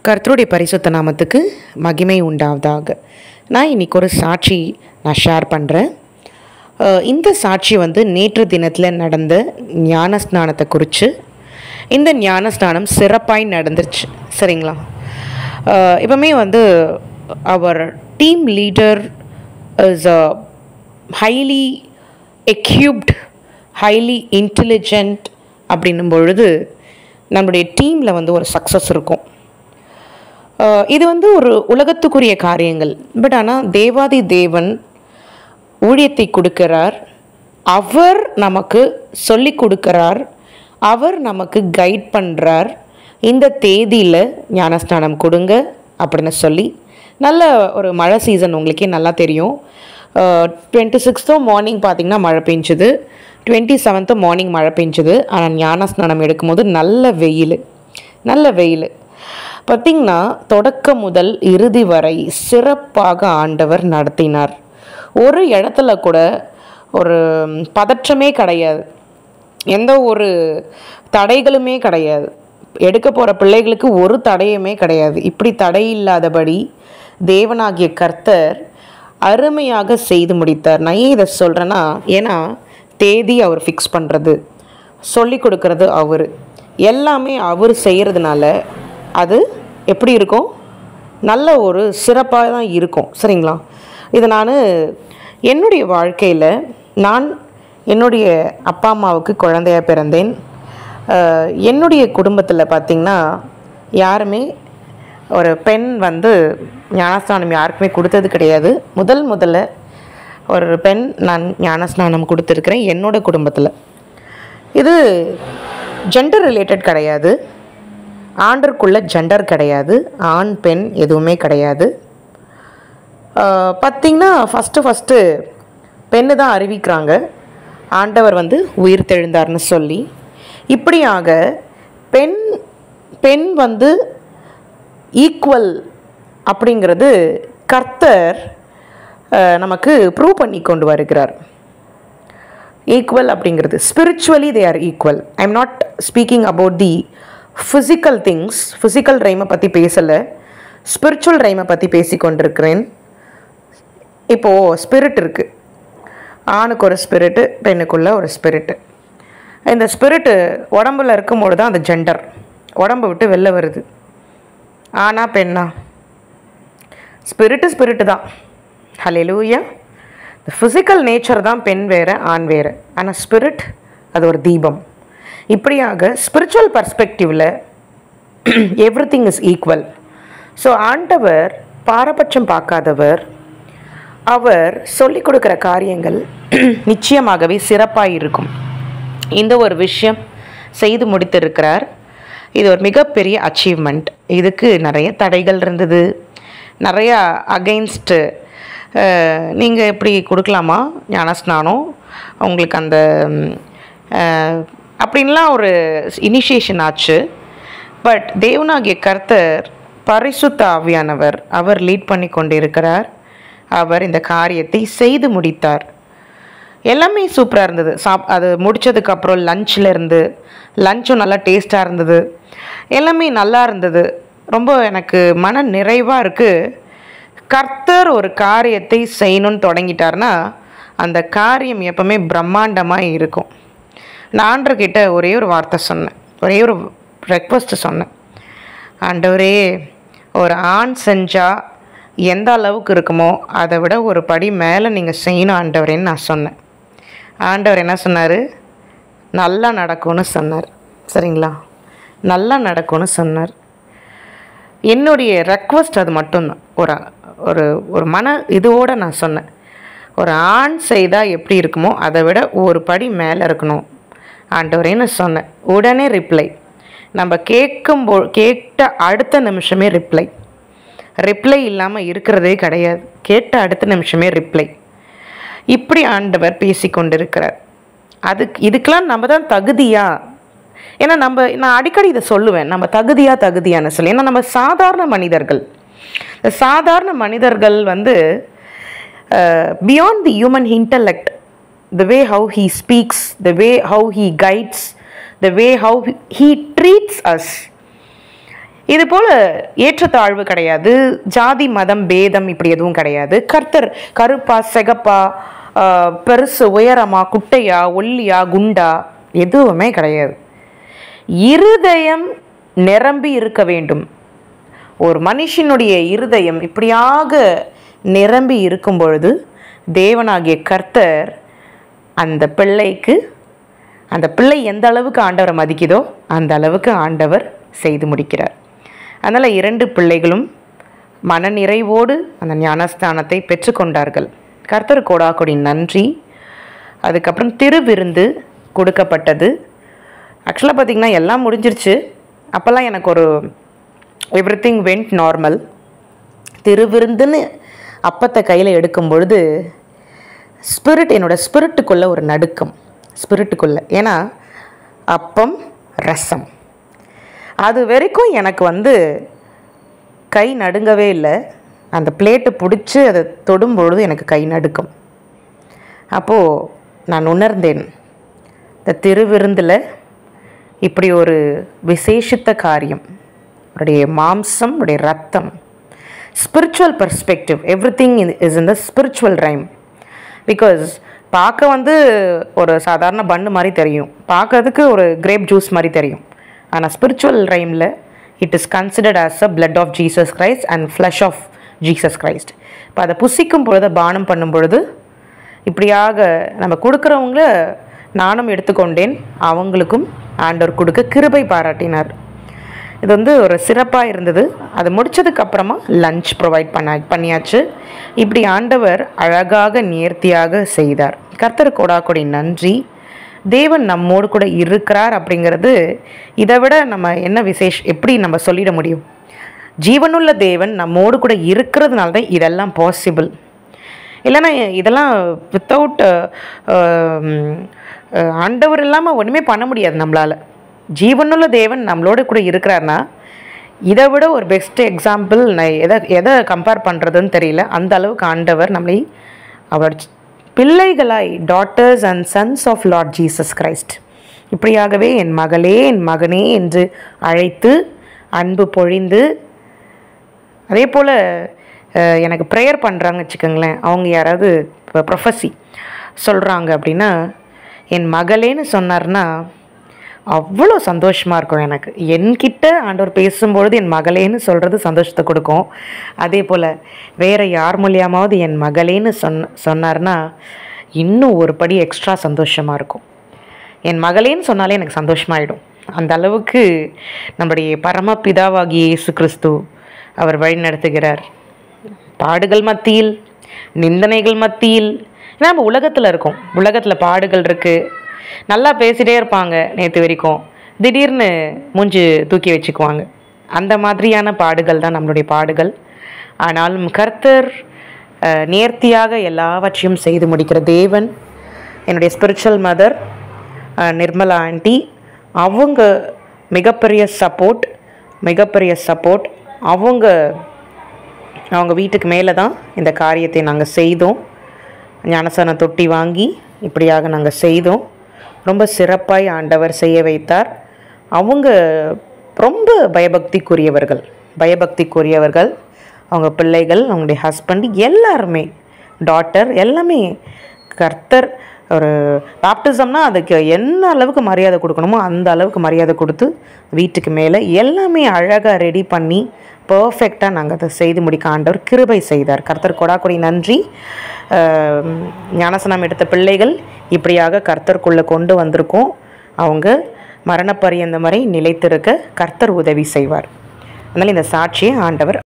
கர்த்தருடைய பரிசுத்த நாமத்துக்கு மகிமை உண்டாவதாக. நான் இன்றைக்கி ஒரு சாட்சி ஷேர் பண்ணுறேன். இந்த சாட்சி நேற்று தினத்தில் நடந்த ஞானஸ்நானத்தை குறித்து. இந்த ஞானஸ்நானம் சிறப்பாய் நடந்துருச்சு, சரிங்களா? இப்போமே அவர் team leader is highly equipped, highly intelligent. அப்படின்னும் பொழுது நம்முடைய டீமில் ஒரு சக்ஸஸ் இருக்கும். இது ஒரு உலகத்துக்குரிய காரியங்கள். பட் ஆனால் தேவாதி தேவன் ஊழியத்தை கொடுக்கிறார், அவர் நமக்கு சொல்லி கொடுக்கிறார், அவர் நமக்கு கைட் பண்ணுறார். இந்த தேதியில் ஞானஸ்நானம் கொடுங்க அப்படின்னு சொல்லி. நல்ல ஒரு மழை சீசன், உங்களுக்கே நல்லா தெரியும். 26th மார்னிங் பார்த்திங்கன்னா மழை பெஞ்சுது, 27th மார்னிங் மழை பெஞ்சுது. ஆனால் ஞானஸ்நானம் எடுக்கும்போது நல்ல வெயில் பார்த்திங்கன்னா தொடக்கம் முதல் இறுதி வரை சிறப்பாக ஆண்டவர் நடத்தினார். ஒரு இடத்துல கூட ஒரு பதற்றமே கிடையாது, எந்த ஒரு தடைகளுமே கிடையாது. எடுக்க போகிற பிள்ளைகளுக்கு ஒரு தடையுமே கிடையாது. இப்படி தடை இல்லாதபடி தேவனாகிய கர்த்தர் அருமையாக செய்து முடித்தார். நான் ஏன் இதை சொல்கிறேன்னா, ஏன்னா தேதி அவர் ஃபிக்ஸ் பண்ணுறது, சொல்லி கொடுக்கறது அவர், எல்லாமே அவர் செய்கிறதுனால அது எப்படி இருக்கும், நல்ல ஒரு சிறப்பாக தான் இருக்கும், சரிங்களா? இதை நான் என்னுடைய வாழ்க்கையில், நான் என்னுடைய அப்பா அம்மாவுக்கு குழந்தையாக பிறந்தேன். என்னுடைய குடும்பத்தில் பார்த்திங்கன்னா யாருமே ஒரு பெண் ஞானஸ்நானம் யாருக்குமே கொடுத்தது கிடையாது. முதல்ல ஒரு பெண் நான் ஞானஸ்நானம் கொடுத்துருக்குறேன் என்னோட குடும்பத்தில். இது ஜெண்டர் ரிலேட்டட் கிடையாது, ஆண்டருக்குள்ள ஜெண்டர் கிடையாது, ஆண் பெண் எதுவுமே கிடையாது. பார்த்திங்கன்னா ஃபஸ்ட்டு பெண்ணு தான் அறிவிக்கிறாங்க, ஆண்டவர் உயிர் தெழுந்தார்னு சொல்லி. இப்படியாக பெண் ஈக்குவல் அப்படிங்கிறது கர்த்தர் நமக்கு ப்ரூவ் பண்ணி கொண்டு வருகிறார். ஈக்குவல் அப்படிங்கிறது spiritually they are equal. I am not speaking about the physical things. Physical ரைமை பற்றி பேசலை, ஸ்பிரிச்சுவல் ரைமை பற்றி பேசி கொண்டிருக்கிறேன். இப்போது ஸ்பிரிட் இருக்குது, ஆணுக்கு ஒரு ஸ்பிரிட்டு, பெண்ணுக்குள்ள ஒரு ஸ்பிரிட்டு. இந்த ஸ்பிரிட்டு உடம்புல இருக்கும்போது தான் அந்த ஜெண்டர் உடம்பு விட்டு வெளில வருது. ஆனா பெண்ணா, ஸ்பிரிட்டு தான். ஹல்லேலூயா. இந்த ஃபிசிக்கல் நேச்சர் தான் பெண் வேறு ஆண் வேறு, ஆனால் ஸ்பிரிட் அது ஒரு தீபம். இப்படியாக ஸ்பிரிச்சுவல் பர்ஸ்பெக்டிவில் எவ்ரிதிங் இஸ் ஈக்குவல். ஸோ ஆண்டவர் பாரபட்சம் பார்க்காதவர். அவர் சொல்லிக் கொடுக்குற காரியங்கள் நிச்சயமாகவே சிறப்பாக இருக்கும். இந்த ஒரு விஷயம் செய்து முடித்திருக்கிறார். இது ஒரு மிகப்பெரிய அச்சீவ்மெண்ட். இதுக்கு நிறைய தடைகள் இருந்தது, நிறையா அகெயின்ஸ்ட்டு. நீங்கள் எப்படி கொடுக்கலாமா ஞானஸ்நானம், உங்களுக்கு அந்த அப்படின்லாம் ஒரு இனிஷியேஷன் ஆச்சு. பட் தேவனாகிய கர்த்தர் பரிசுத்த ஆவியானவர் அவர் லீட் பண்ணி கொண்டிருக்கிறார். அவர் இந்த காரியத்தை செய்து முடித்தார். எல்லாமே சூப்பராக இருந்தது. அது முடித்ததுக்கப்புறம் லஞ்சும் நல்லா டேஸ்ட்டாக இருந்தது, எல்லாமே நல்லா இருந்தது. ரொம்ப எனக்கு மன நிறைவாக இருக்குது. கர்த்தர் ஒரு காரியத்தை செய்யணும்னு தொடங்கிட்டார்னா அந்த காரியம் எப்பவுமே பிரம்மாண்டமாக இருக்கும். நான் ஆண்டவர்கிட்ட ஒரே ஒரு வார்த்தை சொன்னேன், ஒரே ஒரு ரெக்வஸ்ட்டு சொன்னேன். ஆண்டவரே, ஒரு ஆண் செஞ்சால் எந்த அளவுக்கு இருக்குமோ அதை விட ஒரு படி மேலே நீங்கள் செய்யணும் ஆண்டவரேன்னு நான் சொன்னேன். ஆண்டவர் என்ன சொன்னார்? நல்லா நடக்கும்னு சொன்னார், சரிங்களா? நல்லா நடக்கும்னு சொன்னார். என்னுடைய ரெக்வஸ்ட் அது மட்டும்தான். ஒரு மன இதோடு நான் சொன்னேன், ஒரு ஆண் செய்தால் எப்படி இருக்குமோ அதை விட ஒரு படி மேலே இருக்கணும் ஆண்டவரேன்னு சொன்னேன். உடனே ரிப்ளை. நம்ம கேட்ட அடுத்த நிமிஷமே ரிப்ளை இல்லாமல் இருக்கிறதே கிடையாது. கேட்ட அடுத்த நிமிஷமே ரிப்ளை. இப்படி ஆண்டவர் பேசி கொண்டிருக்கிறார். இதுக்கெல்லாம் நம்ம தான் தகுதியா? ஏன்னா நான் அடிக்கடி இதை சொல்லுவேன், நம்ம தகுதியான்னு சொல்லி. ஏன்னா நம்ம சாதாரண மனிதர்கள். சாதாரண மனிதர்கள் beyond the human intellect, the way how he speaks, the way how he guides, the way how he treats us, இது போல் ஏற்றத்தாழ்வு கிடையாது, ஜாதி மதம் பேதம் இப்படி எதுவும் கிடையாது. கர்த்தர் கருப்பா சிகப்பா, பெருசு உயரமா, குட்டையா, ஒல்லியா, குண்டா எதுவுமே கிடையாது. இருதயம் நிரம்பி இருக்க வேண்டும். ஒரு மனுஷனுடைய இருதயம் இப்படியாக நிரம்பி இருக்கும் பொழுது தேவனாகிய கர்த்தர் அந்த பிள்ளை எந்த அளவுக்கு ஆண்டவரை மதிக்குதோ அந்த அளவுக்கு ஆண்டவர் செய்து முடிக்கிறார். அதனால் 2 பிள்ளைகளும் மனநிறைவோடு அந்த ஞானஸ்தானத்தை பெற்றுக்கொண்டார்கள். கர்த்தர் கோடாக்கொடி நன்றி. அதுக்கப்புறம் திருவிருந்து கொடுக்கப்பட்டது. ஆக்சுவலாக பார்த்திங்கன்னா எல்லாம் முடிஞ்சிருச்சு. அப்போல்லாம் எனக்கு ஒரு எவ்ரிதிங் வெண்ட் நார்மல். திருவிருந்துன்னு அப்பத்தை கையில் எடுக்கும் பொழுது என்னோடய ஸ்பிரிட்டுக்குள்ளே ஒரு நடுக்கம், ஸ்பிரிட்டுக்குள்ளே. ஏன்னா அப்பம் ரசம் அது வரைக்கும் எனக்கு கை நடுங்கவே இல்லை. அந்த பிளேட்டு பிடிச்சி அதை தொடும்பொழுது எனக்கு கை நடுக்கும். அப்போது நான் உணர்ந்தேன், இந்த திருவிருந்தில் இப்படி ஒரு விசேஷித்த காரியம், உடைய மாம்சம், உடைய ரத்தம், spiritual perspective, everything is in the spiritual rhyme. Because பார்க்க ஒரு சாதாரண பன்னு மாதிரி தெரியும், பார்க்கறதுக்கு ஒரு கிரேப் ஜூஸ் மாதிரி தெரியும். ஆனால் ஸ்பிரிச்சுவல் ரைமில் it is considered as a blood of Jesus Christ and flesh of Jesus Christ. இப்போ அதை புசிக்கும் பொழுது, பானம் பண்ணும் பொழுது இப்படியாக நம்ம கொடுக்குறவங்கள நானும் எடுத்துக்கொண்டேன், அவங்களுக்கும் ஆண்டவர் கொடுக்க கிருபை பாராட்டினார். இது ஒரு சிறப்பாக இருந்தது. அது முடித்ததுக்கப்புறமா லஞ்ச் ப்ரொவைட் பண்ணியாச்சு. இப்படி ஆண்டவர் அழகாக நேர்த்தியாக செய்தார். கர்த்தர் கோடாக்கொடி நன்றி. தேவன் நம்மோடு கூட இருக்கிறார் அப்படிங்கிறது இதை விட நம்ம என்ன எப்படி நம்ம சொல்லிட முடியும்? ஜீவனுள்ள தேவன் நம்மோடு கூட இருக்கிறதுனால தான் இதெல்லாம் பாசிபிள். இல்லைன்னா இதெல்லாம் வித்தவுட் ஆண்டவர் இல்லாமல் ஒன்றுமே பண்ண முடியாது நம்மளால். ஜீவனுள்ள தேவன் நம்மளோட கூட இருக்கிறார்னா இதை விட ஒரு பெஸ்ட் எக்ஸாம்பிள் நான் எதை கம்பேர் பண்ணுறதுன்னு தெரியல. அந்த அளவுக்கு ஆண்டவர் நம்மளை அவர் பிள்ளைகளாய், daughters and sons of Lord Jesus Christ, இப்படியாகவே என் மகளே, என் மகனே என்று அழைத்து அன்பு பொழிந்து, அதே போல் எனக்கு ப்ரேயர் பண்ணுறாங்க வச்சுக்கோங்களேன். அவங்க யாராவது ப்ரொஃபஸி சொல்கிறாங்க அப்படின்னா என் மகளேன்னு சொன்னார்னா அவ்வளோ சந்தோஷமாக இருக்கும் எனக்கு. என்கிட்ட ஆண்டவர் பேசும்பொழுது என் மகளேன்னு சொல்கிறது சந்தோஷத்தை கொடுக்கும். அதே போல் வேறு யார் மூலியமாவது என் மகளேன்னு சொன்னார்னா இன்னும் ஒரு படி எக்ஸ்ட்ரா சந்தோஷமாக இருக்கும். என் மகளேன்னு சொன்னாலே எனக்கு சந்தோஷமாயிடும். அந்த அளவுக்கு நம்முடைய பரமபிதாவாகிய இயேசு கிறிஸ்து அவர் வழி நடத்துகிறார். பாடுகள் மத்தியில், நிந்தனைகள் மத்தியில், ஏன்னா நம்ம உலகத்தில் இருக்கோம், உலகத்தில் பாடுகள் இருக்குது. நல்லா பேசிகிட்டே இருப்பாங்க நேற்று வரைக்கும், திடீர்னு மூஞ்சி தூக்கி வச்சுக்குவாங்க. அந்த மாதிரியான பாடுகள் தான் நம்மளுடைய பாடுகள். ஆனாலும் கர்த்தர் நேர்த்தியாக எல்லாவற்றையும் செய்து முடிக்கிற தேவன். என்னுடைய ஸ்பிரிச்சுவல் மதர் நிர்மலா ஆண்டி, அவங்க மிகப்பெரிய சப்போர்ட். அவங்க வீட்டுக்கு மேலே தான் இந்த காரியத்தை நாங்கள் செய்தோம். ஞானசான தொட்டி வாங்கி இப்படியாக நாங்கள் செய்தோம். ரொம்ப சிறப்பாய் ஆண்டவர் செய்ய வைத்தார். அவங்க ரொம்ப பயபக்திக்குரியவர்கள். அவங்க பிள்ளைகள், அவங்களுடைய ஹஸ்பண்ட், எல்லாருமே, டாட்டர், எல்லாமே கர்த்தர். ஒரு பாப்டிசம்னா அதுக்கு என்ன அளவுக்கு மரியாதை கொடுக்கணுமோ அந்த அளவுக்கு மரியாதை கொடுத்து வீட்டுக்கு மேலே எல்லாமே அழகாக ரெடி பண்ணி பர்ஃபெக்டாக நாங்கள் அதை செய்து முடிக்க ஆண்டவர் கிருபை செய்தார். கர்த்தர் கொடாக்கொடி நன்றி. ஞானசனம் எடுத்த பிள்ளைகள் இப்படியாக கர்த்தருக்குள்ளே கொண்டு வந்திருக்கோம். அவங்க மரணப்பரியந்த வரை நிலைத்திருக்க கர்த்தர் உதவி செய்வார். அதனால் இந்த சாட்சியை ஆண்டவர்